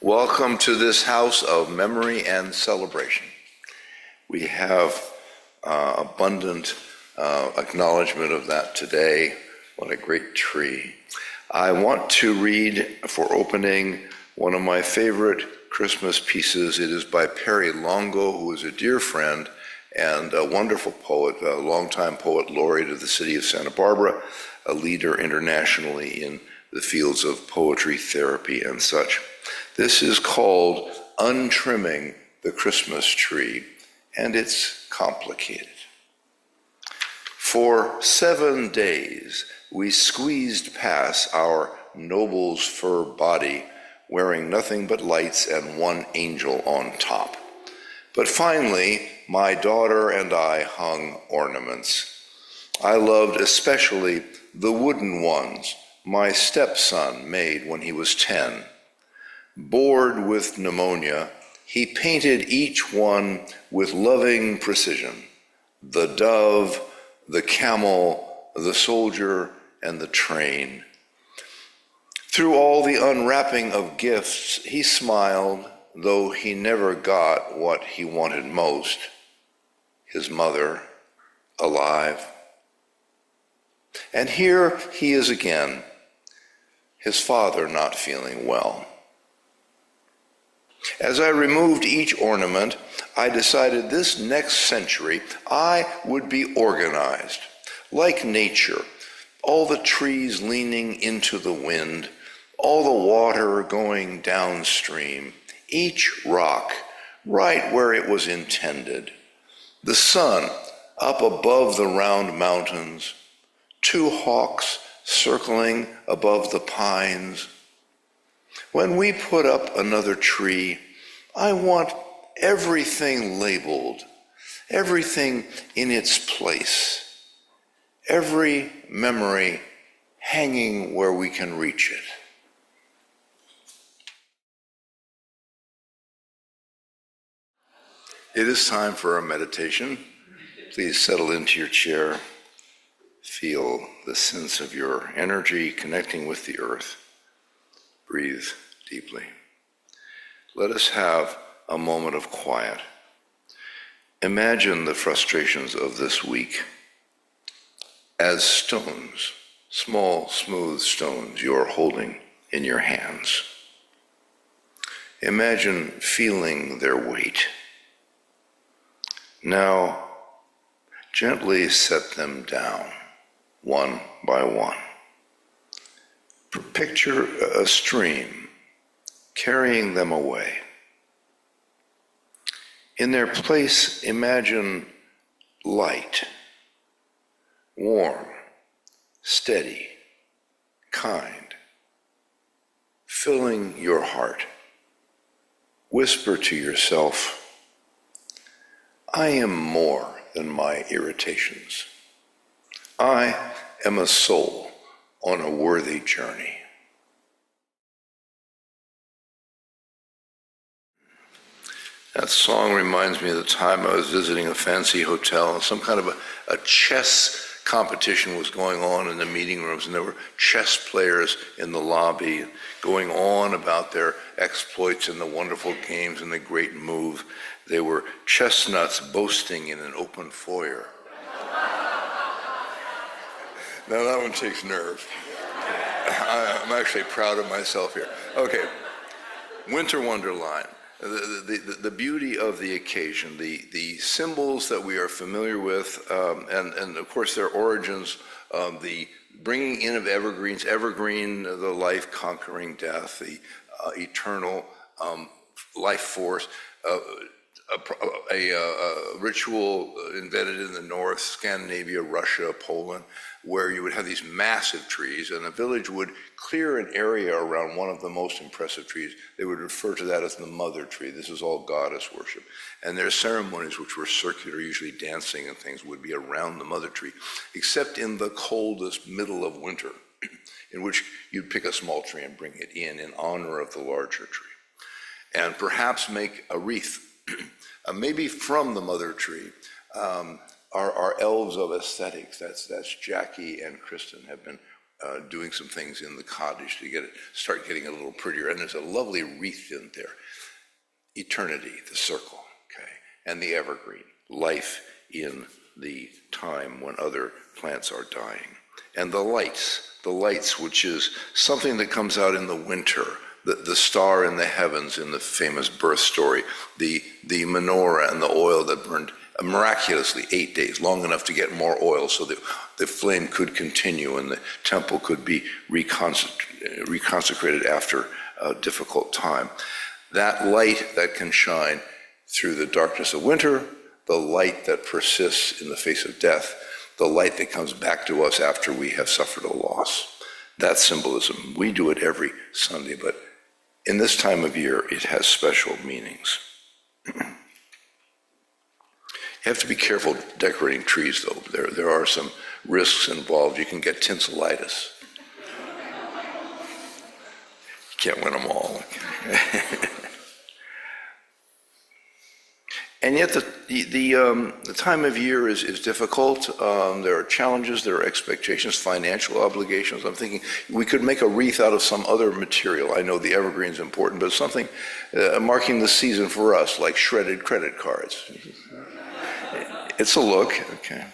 Welcome to this house of memory and celebration. We have abundant acknowledgement of that today. What a great tree. I want to read for opening one of my favorite Christmas pieces. It is by Perry Longo, who is a dear friend and a wonderful poet, a longtime poet laureate of the city of Santa Barbara, a leader internationally in the fields of poetry, therapy, and such. This is called Untrimming the Christmas Tree, and it's complicated. For 7 days, we squeezed past our noble's fur body, wearing nothing but lights and one angel on top. But finally, my daughter and I hung ornaments. I loved especially the wooden ones my stepson made when he was 10. Bored with pneumonia, he painted each one with loving precision: the dove, the camel, the soldier, and the train. Through all the unwrapping of gifts, he smiled, though he never got what he wanted most: his mother alive. And here he is again, his father not feeling well. As I removed each ornament, I decided this next century I would be organized, like nature, all the trees leaning into the wind, all the water going downstream, each rock right where it was intended, the sun up above the round mountains, 2 hawks circling above the pines. When we put up another tree, I want everything labeled, everything in its place, every memory hanging where we can reach it. It is time for our meditation. Please settle into your chair. Feel the sense of your energy connecting with the earth. Breathe deeply. Let us have a moment of quiet. Imagine the frustrations of this week as stones, small, smooth stones you are holding in your hands. Imagine feeling their weight. Now, gently set them down, one by one. Picture a stream carrying them away. In their place, imagine light, warm, steady, kind, filling your heart. Whisper to yourself, I am more than my irritations. I am a soul on a worthy journey. That song reminds me of the time I was visiting a fancy hotel, and some kind of a chess competition was going on in the meeting rooms, and there were chess players in the lobby going on about their exploits and the wonderful games and the great moves. They were chestnuts boasting in an open foyer. Now that one takes nerve. I'm actually proud of myself here. Okay, Winter Wonderland. The beauty of the occasion, the symbols that we are familiar with, and of course their origins, the bringing in of evergreens, evergreen, the life conquering death, the eternal life force, a ritual invented in the north, Scandinavia, Russia, Poland, where you would have these massive trees, and a village would clear an area around one of the most impressive trees. They would refer to that as the mother tree. This is all goddess worship. And their ceremonies, which were circular, usually dancing and things, would be around the mother tree, except in the coldest middle of winter, in which you'd pick a small tree and bring it in honor of the larger tree. And perhaps make a wreath, maybe from the mother tree. Our elves of aesthetics, that's Jackie and Kristen, have been doing some things in the cottage to start getting a little prettier. And there's a lovely wreath in there. Eternity, the circle, okay, and the evergreen, life in the time when other plants are dying. And the lights, which is something that comes out in the winter, the star in the heavens in the famous birth story, the menorah and the oil that burned miraculously 8 days, long enough to get more oil so that the flame could continue and the temple could be reconsecrated after a difficult time. That light that can shine through the darkness of winter, the light that persists in the face of death, the light that comes back to us after we have suffered a loss. That symbolism, we do it every Sunday, but in this time of year, it has special meanings. You have to be careful decorating trees, though. There are some risks involved. You can get tinselitis. You can't win them all. And yet the time of year is difficult. There are challenges, there are expectations, financial obligations. I'm thinking we could make a wreath out of some other material. I know the evergreen is important, but something marking the season for us, like shredded credit cards. It's a look, okay.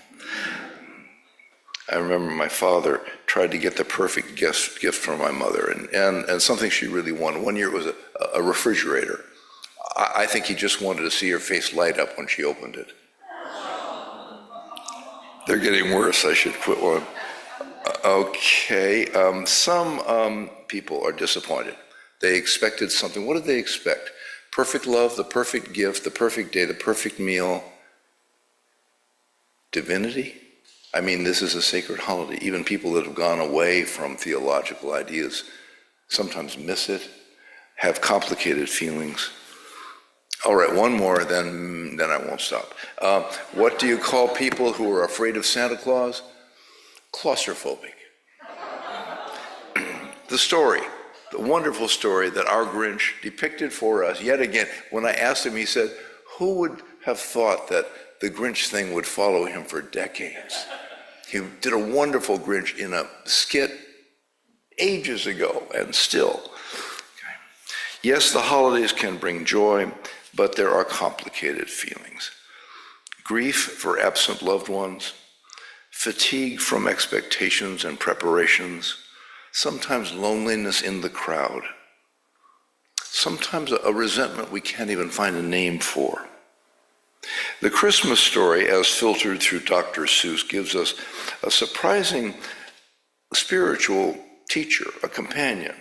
I remember my father tried to get the perfect gift for my mother, and something she really wanted. One year it was a refrigerator. I think he just wanted to see her face light up when she opened it. They're getting worse, I should quit one. Okay, some people are disappointed. They expected something. What did they expect? Perfect love, the perfect gift, the perfect day, the perfect meal. Divinity? I mean, this is a sacred holiday. Even people that have gone away from theological ideas sometimes miss it, have complicated feelings. All right, one more, then I won't stop. What do you call people who are afraid of Santa Claus? Claustrophobic. The wonderful story that our Grinch depicted for us, yet again, when I asked him, he said, who would have thought that the Grinch thing would follow him for decades? He did a wonderful Grinch in a skit ages ago, and still. Okay. Yes, the holidays can bring joy, but there are complicated feelings. Grief for absent loved ones, fatigue from expectations and preparations, sometimes loneliness in the crowd, sometimes a resentment we can't even find a name for. The Christmas story, as filtered through Dr. Seuss, gives us a surprising spiritual teacher, a companion.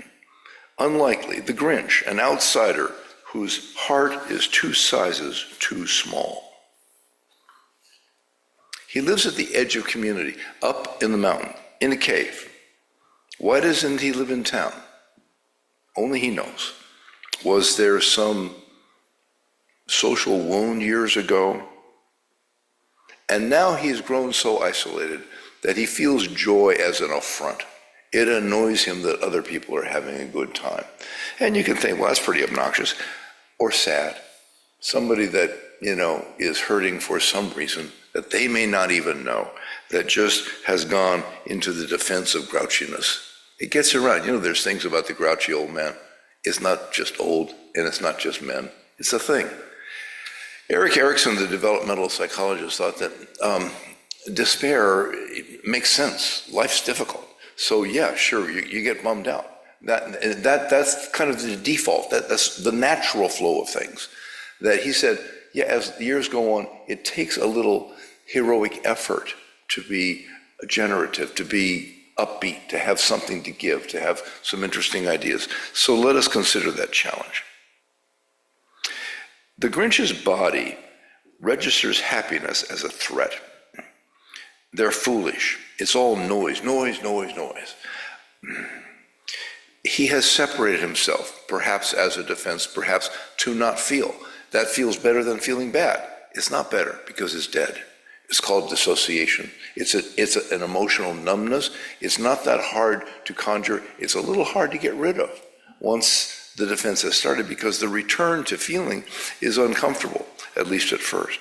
Unlikely, the Grinch, an outsider whose heart is 2 sizes too small. He lives at the edge of community, up in the mountain, in a cave. Why doesn't he live in town? Only he knows. Was there some social wound years ago? And now he's grown so isolated that he feels joy as an affront. It annoys him that other people are having a good time. And you can think, well, that's pretty obnoxious or sad. Somebody that, is hurting for some reason that they may not even know, that just has gone into the defense of grouchiness. It gets around. There's things about the grouchy old man. It's not just old, and it's not just men. It's a thing. Erik Erikson, the developmental psychologist, thought that despair makes sense. Life's difficult. So yeah, sure, you get bummed out. That's kind of the default. That's the natural flow of things. That he said, yeah, as the years go on, it takes a little heroic effort to be generative, to be upbeat, to have something to give, to have some interesting ideas. So let us consider that challenge. The Grinch's body registers happiness as a threat. They're foolish. It's all noise, noise, noise, noise. He has separated himself, perhaps as a defense, perhaps to not feel. That feels better than feeling bad. It's not better because it's dead. It's called dissociation. It's an emotional numbness. It's not that hard to conjure. It's a little hard to get rid of once the defense has started, because the return to feeling is uncomfortable, at least at first.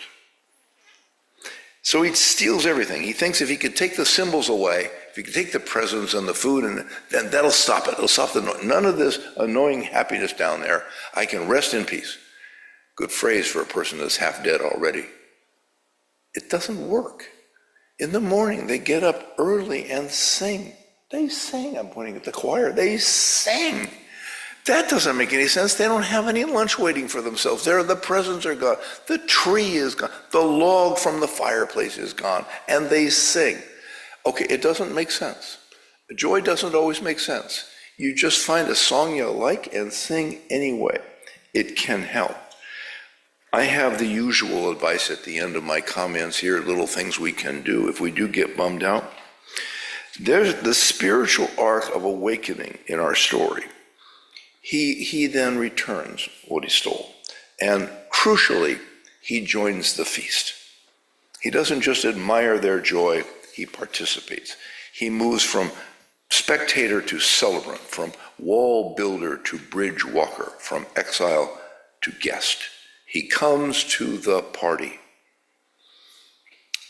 So he steals everything. He thinks if he could take the symbols away, If you can take the presents and the food, and then that'll stop it. It'll stop the noise. None of this annoying happiness down there. I can rest in peace. Good phrase for a person that's half dead already. It doesn't work. In the morning, they get up early and sing. They sing. I'm pointing at the choir. They sing. That doesn't make any sense. They don't have any lunch waiting for themselves. The presents are gone. The tree is gone. The log from the fireplace is gone. And they sing. Okay, it doesn't make sense. Joy doesn't always make sense. You just find a song you like and sing anyway. It can help. I have the usual advice at the end of my comments here, little things we can do if we do get bummed out. There's the spiritual arc of awakening in our story. He then returns what he stole. And crucially, he joins the feast. He doesn't just admire their joy, he participates. He moves from spectator to celebrant, from wall builder to bridge walker, from exile to guest. He comes to the party.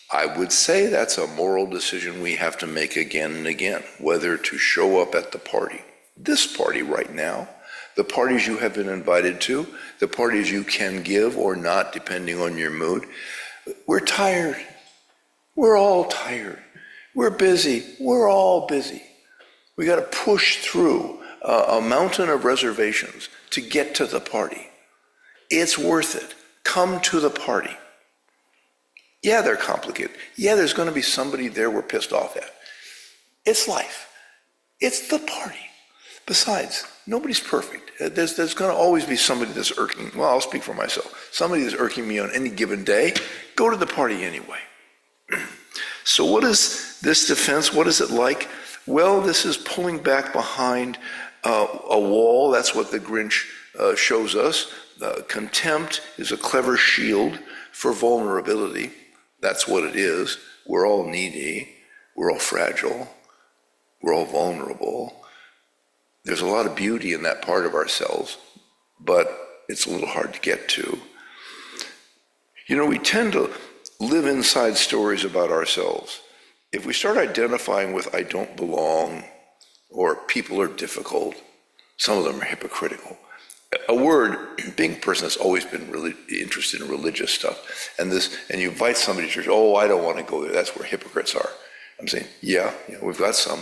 I would say that's a moral decision we have to make again and again, whether to show up at the party. This party right now, the parties you have been invited to, the parties you can give or not, depending on your mood. We're tired. We're all tired. We're busy. We're all busy. We got to push through a mountain of reservations to get to the party. It's worth it. Come to the party. Yeah, they're complicated. Yeah, there's going to be somebody there we're pissed off at. It's life. It's the party. Besides, nobody's perfect. There's going to always be somebody that's irking. Well, I'll speak for myself. Somebody that's irking me on any given day. Go to the party anyway. So what is this defense? What is it like? Well, this is pulling back behind a wall. That's what the Grinch shows us. Contempt is a clever shield for vulnerability. That's what it is. We're all needy. We're all fragile. We're all vulnerable. There's a lot of beauty in that part of ourselves, but it's a little hard to get to. You know, we tend to live inside stories about ourselves. If we start identifying with I don't belong, or people are difficult, some of them are hypocritical. A word, being a person that's always been really interested in religious stuff, and you invite somebody to church, oh, I don't want to go there, that's where hypocrites are. I'm saying, yeah, we've got some.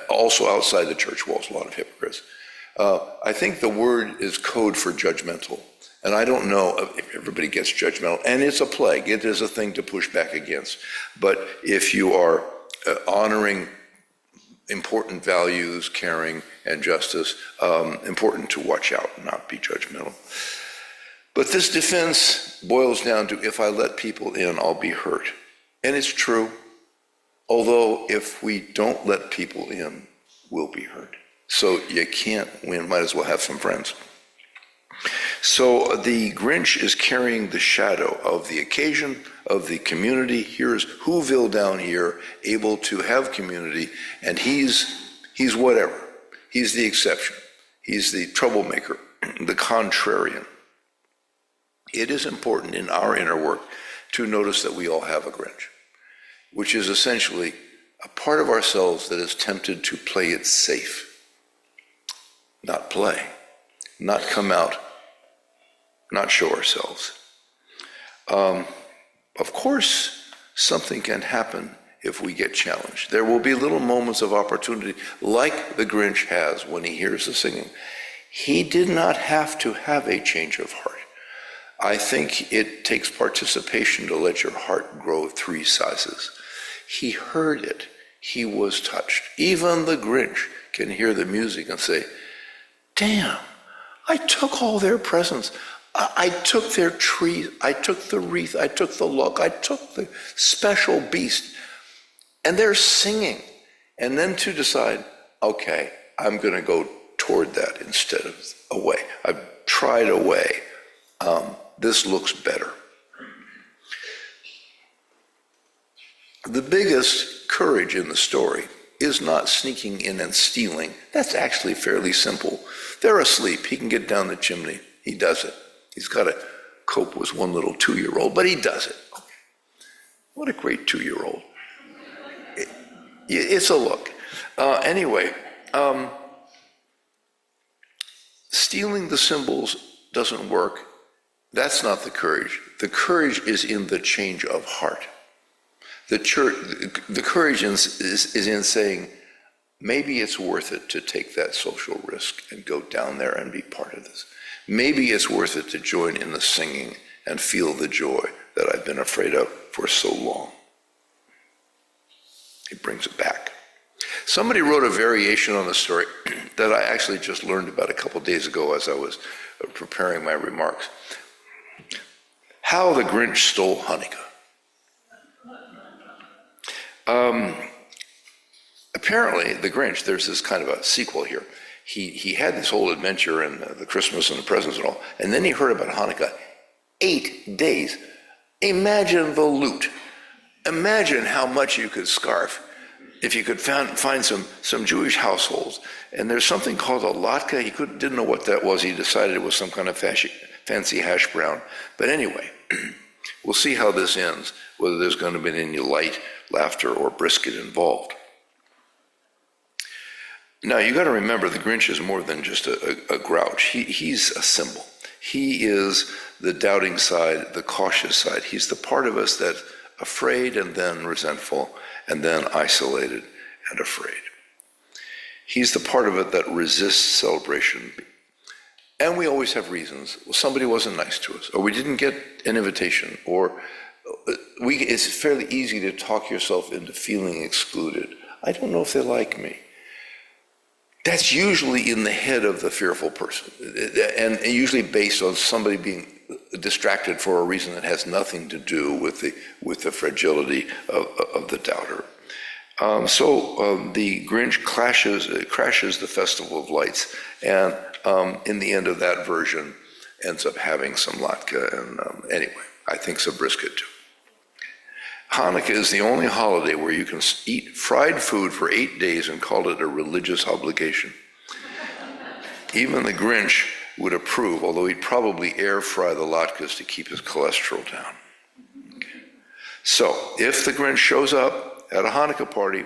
Also outside the church walls, a lot of hypocrites. I think the word is code for judgmental. And I don't know if everybody gets judgmental. And it's a plague. It is a thing to push back against. But if you are honoring important values, caring, and justice, important to watch out and not be judgmental. But this defense boils down to, if I let people in, I'll be hurt. And it's true. Although if we don't let people in, we'll be hurt. So you can't win, might as well have some friends. So the Grinch is carrying the shadow of the occasion, of the community. Here's Whoville down here, able to have community, and he's whatever. He's the exception. He's the troublemaker, the contrarian. It is important in our inner work to notice that we all have a Grinch, which is essentially a part of ourselves that is tempted to play it safe, not play, not come out, not show ourselves. Of course, something can happen if we get challenged. There will be little moments of opportunity, like the Grinch has when he hears the singing. He did not have to have a change of heart. I think it takes participation to let your heart grow 3 sizes. He heard it. He was touched. Even the Grinch can hear the music and say, damn, I took all their presents. I took their tree. I took the wreath. I took the log. I took the special beast. And they're singing. And then to decide, okay, I'm going to go toward that instead of away. I've tried away. This looks better. The biggest courage in the story is not sneaking in and stealing. That's actually fairly simple. They're asleep. He can get down the chimney. He does it. He's got to cope with one little 2-year-old, but he does it. What a great 2-year-old. It's a look. Anyway, stealing the symbols doesn't work. That's not the courage. The courage is in the change of heart. The courage is in saying, maybe it's worth it to take that social risk and go down there and be part of this. Maybe it's worth it to join in the singing and feel the joy that I've been afraid of for so long. It brings it back. Somebody wrote a variation on the story that I actually just learned about a couple days ago as I was preparing my remarks. How the Grinch Stole Hanukkah. Apparently, the Grinch, there's this kind of a sequel here. He had this whole adventure and the Christmas and the presents and all, and then he heard about Hanukkah. 8 days. Imagine the loot. Imagine how much you could scarf if you could find some Jewish households. And there's something called a latke. He didn't know what that was. He decided it was some kind of fancy hash brown. But anyway, we'll see how this ends, whether there's going to be any light, laughter, or brisket involved. Now, you got to remember, the Grinch is more than just a grouch. He's a symbol. He is the doubting side, the cautious side. He's the part of us that's afraid and then resentful and then isolated and afraid. He's the part of it that resists celebration. And we always have reasons. Well, somebody wasn't nice to us, or we didn't get an invitation, or it's fairly easy to talk yourself into feeling excluded. I don't know if they like me. That's usually in the head of the fearful person, and usually based on somebody being distracted for a reason that has nothing to do with the fragility of the doubter. So the Grinch crashes the Festival of Lights, and in the end of that version ends up having some latke, and anyway, I think some brisket too. Hanukkah is the only holiday where you can eat fried food for 8 days and call it a religious obligation. Even the Grinch would approve, although he'd probably air fry the latkes to keep his cholesterol down. Okay. So, if the Grinch shows up at a Hanukkah party,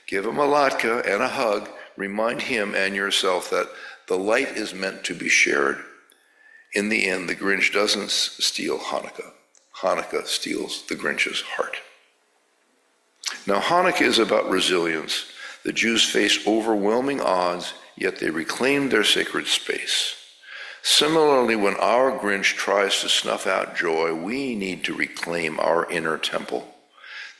give him a latke and a hug, remind him and yourself that the light is meant to be shared. In the end, the Grinch doesn't steal Hanukkah. Hanukkah steals the Grinch's heart. Now, Hanukkah is about resilience. The Jews faced overwhelming odds, yet they reclaimed their sacred space. Similarly, when our Grinch tries to snuff out joy, we need to reclaim our inner temple.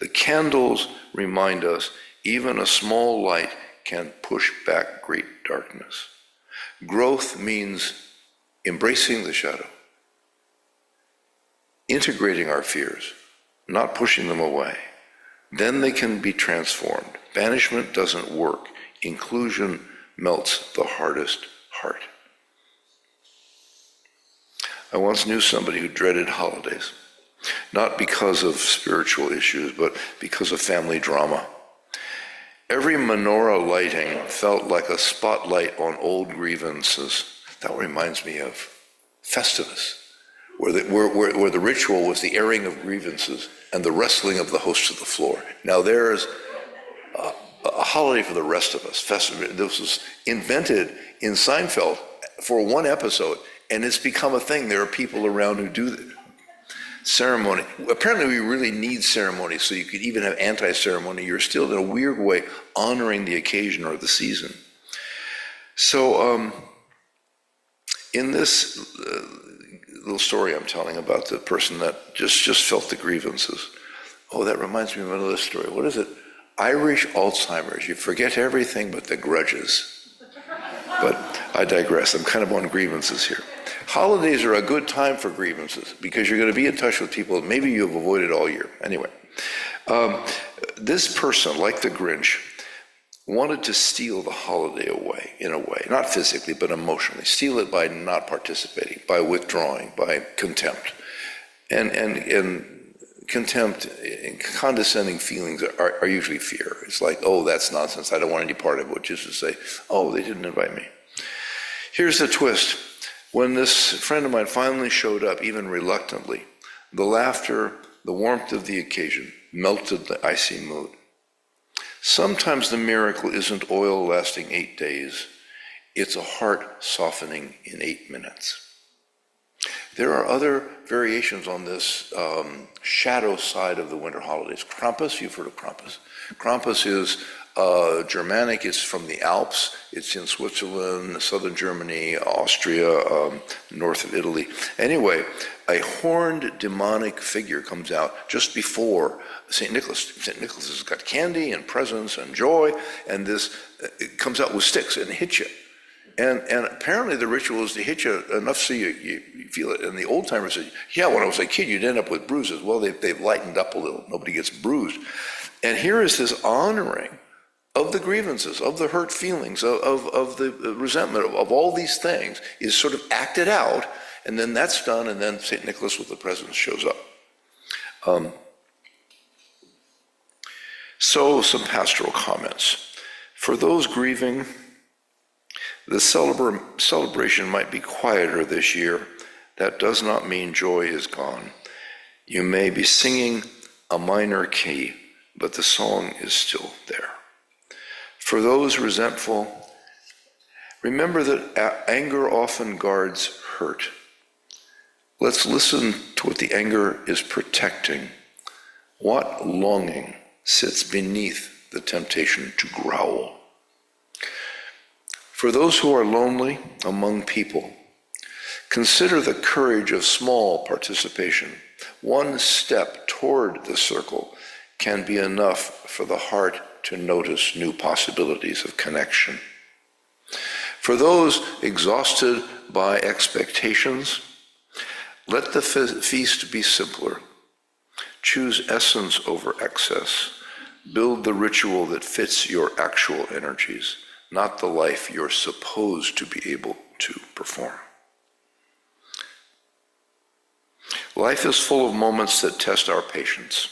The candles remind us even a small light can push back great darkness. Growth means embracing the shadow, integrating our fears, not pushing them away. Then they can be transformed. Banishment doesn't work. Inclusion melts the hardest heart. I once knew somebody who dreaded holidays, not because of spiritual issues, but because of family drama. Every menorah lighting felt like a spotlight on old grievances. That reminds me of Festivus, where the ritual was the airing of grievances and the wrestling of the host to the floor. Now there's a holiday for the rest of us. Festivus. This was invented in Seinfeld for one episode, and it's become a thing. There are people around who do that. Ceremony. Apparently we really need ceremony, so you could even have anti-ceremony. You're still in a weird way honoring the occasion or the season. So in this little story I'm telling about the person that just felt the grievances. Oh, that reminds me of another story. What is it? Irish Alzheimer's. You forget everything but the grudges. But I digress. I'm kind of on grievances here. Holidays are a good time for grievances because you're going to be in touch with people that maybe you've avoided all year. Anyway, this person, like the Grinch, wanted to steal the holiday away, in a way, not physically, but emotionally. Steal it by not participating, by withdrawing, by contempt. And contempt and condescending feelings are usually fear. It's like, oh, that's nonsense, I don't want any part of it, which is to say, oh, they didn't invite me. Here's the twist. When this friend of mine finally showed up, even reluctantly, the laughter, the warmth of the occasion melted the icy mood. Sometimes the miracle isn't oil lasting 8 days, it's a heart softening in 8 minutes. There are other variations on this shadow side of the winter holidays. Krampus, you've heard of Krampus. Krampus is Germanic, it's from the Alps, it's in Switzerland, southern Germany, Austria, north of Italy. Anyway, a horned demonic figure comes out just before St. Nicholas. St. Nicholas has got candy and presents and joy, and this it comes out with sticks and hits you. And apparently the ritual is to hit you enough so you feel it. And the old timers said, yeah, when I was a kid, you'd end up with bruises. Well, they've lightened up a little. Nobody gets bruised. And here is this honoring of the grievances, of the hurt feelings, of the resentment, of all these things is sort of acted out. And then that's done, and then St. Nicholas with the presents shows up. So some pastoral comments. For those grieving, the celebration might be quieter this year. That does not mean joy is gone. You may be singing a minor key, but the song is still there. For those resentful, remember that anger often guards hurt. Let's listen to what the anger is protecting. What longing sits beneath the temptation to growl? For those who are lonely among people, consider the courage of small participation. One step toward the circle can be enough for the heart to notice new possibilities of connection. For those exhausted by expectations, let the feast be simpler. Choose essence over excess. Build the ritual that fits your actual energies, not the life you're supposed to be able to perform. Life is full of moments that test our patience.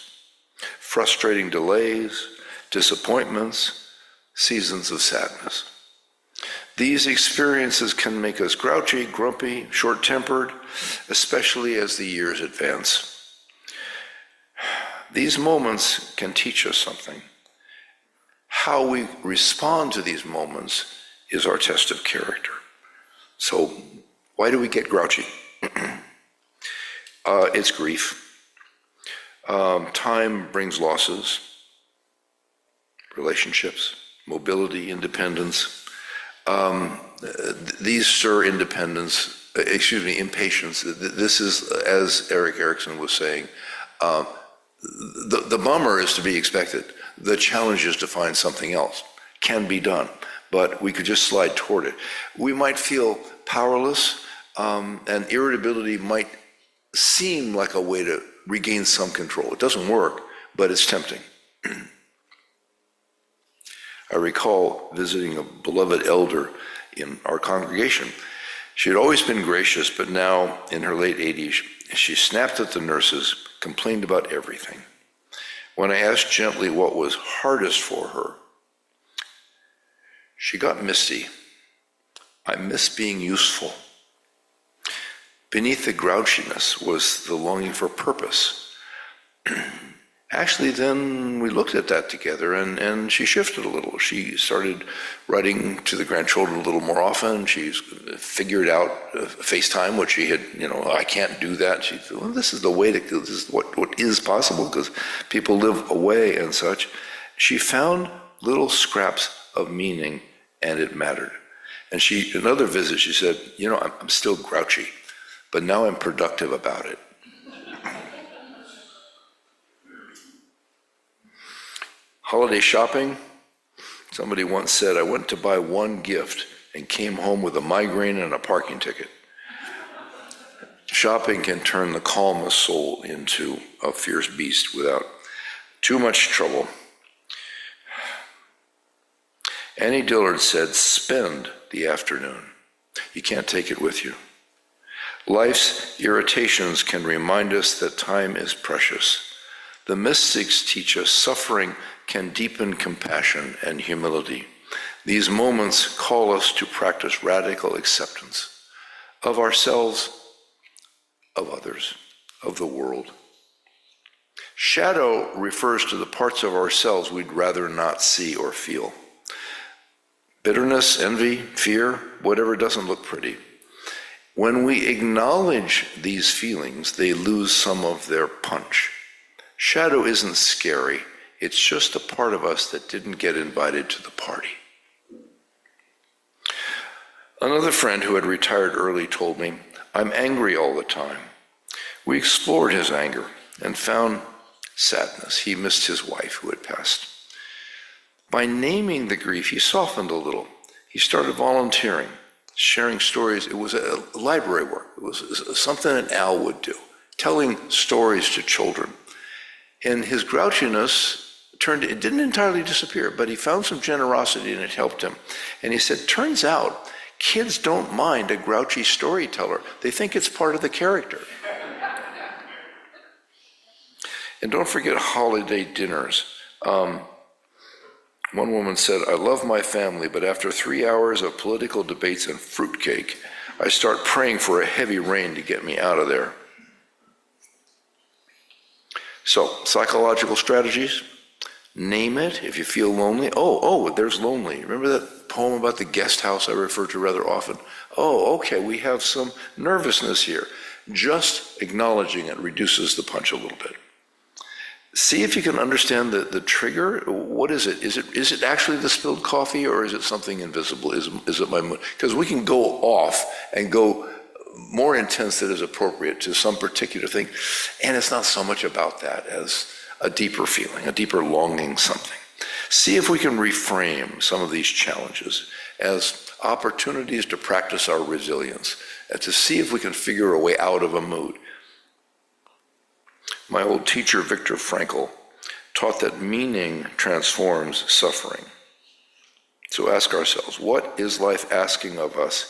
Frustrating delays, disappointments, seasons of sadness. These experiences can make us grouchy, grumpy, short-tempered, especially as the years advance. These moments can teach us something. How we respond to these moments is our test of character. So, why do we get grouchy? It's grief. Time brings losses, relationships, mobility, independence. These stir impatience. This is, as Erik Erikson was saying, the bummer is to be expected. The challenge is to find something else. Can be done, but we could just slide toward it. We might feel powerless, and irritability might seem like a way to regain some control. It doesn't work, but it's tempting. I recall visiting a beloved elder in our congregation. She had always been gracious, but now, in her late 80s, she snapped at the nurses, complained about everything. When I asked gently what was hardest for her, she got misty. I miss being useful. Beneath the grouchiness was the longing for purpose. Actually, then we looked at that together, and she shifted a little. She started writing to the grandchildren a little more often. She's figured out FaceTime, which she had, I can't do that. She said, well, this is the way this is what is possible, because people live away and such. She found little scraps of meaning, and it mattered. And another visit, she said, I'm still grouchy, but now I'm productive about it. Holiday shopping. Somebody once said, I went to buy one gift and came home with a migraine and a parking ticket. Shopping can turn the calmest soul into a fierce beast without too much trouble. Annie Dillard said, spend the afternoon. You can't take it with you. Life's irritations can remind us that time is precious. The mystics teach us suffering can deepen compassion and humility. These moments call us to practice radical acceptance of ourselves, of others, of the world. Shadow refers to the parts of ourselves we'd rather not see or feel. Bitterness, envy, fear, whatever doesn't look pretty. When we acknowledge these feelings, they lose some of their punch. Shadow isn't scary. It's just a part of us that didn't get invited to the party. Another friend who had retired early told me, "I'm angry all the time." We explored his anger and found sadness. He missed his wife who had passed. By naming the grief, he softened a little. He started volunteering, sharing stories. It was a library work. It was something that Al would do, telling stories to children. And his grouchiness it didn't entirely disappear, but he found some generosity and it helped him. And he said, turns out kids don't mind a grouchy storyteller. They think it's part of the character. And don't forget holiday dinners. One woman said, "I love my family, but after 3 hours of political debates and fruitcake, I start praying for a heavy rain to get me out of there." So, psychological strategies. Name it if you feel lonely. There's lonely. Remember that poem about the guest house I refer to rather often? Okay, we have some nervousness here. Just acknowledging it reduces the punch a little bit. See if you can understand the trigger. What is it? Is it actually the spilled coffee, or is it something invisible? Is it my mood? Because we can go off and go more intense than is appropriate to some particular thing, and it's not so much about that as a deeper feeling, a deeper longing something. See if we can reframe some of these challenges as opportunities to practice our resilience, and to see if we can figure a way out of a mood. My old teacher, Viktor Frankl, taught that meaning transforms suffering. So ask ourselves, what is life asking of us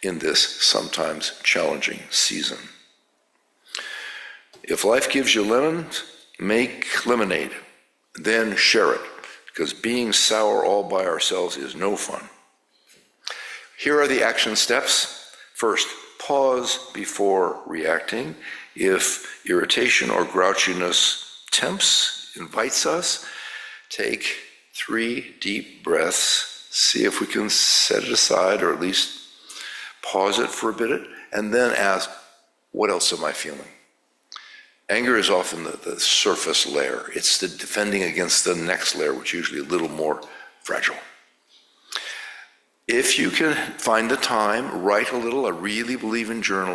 in this sometimes challenging season? If life gives you lemons, make lemonade, then share it, because being sour all by ourselves is no fun. Here are the action steps. First, pause before reacting. If irritation or grouchiness tempts, invites us, take 3 deep breaths, see if we can set it aside or at least pause it for a bit, and then ask, what else am I feeling? Anger is often the surface layer. It's the defending against the next layer, which is usually a little more fragile. If you can find the time, write a little. I really believe in journaling.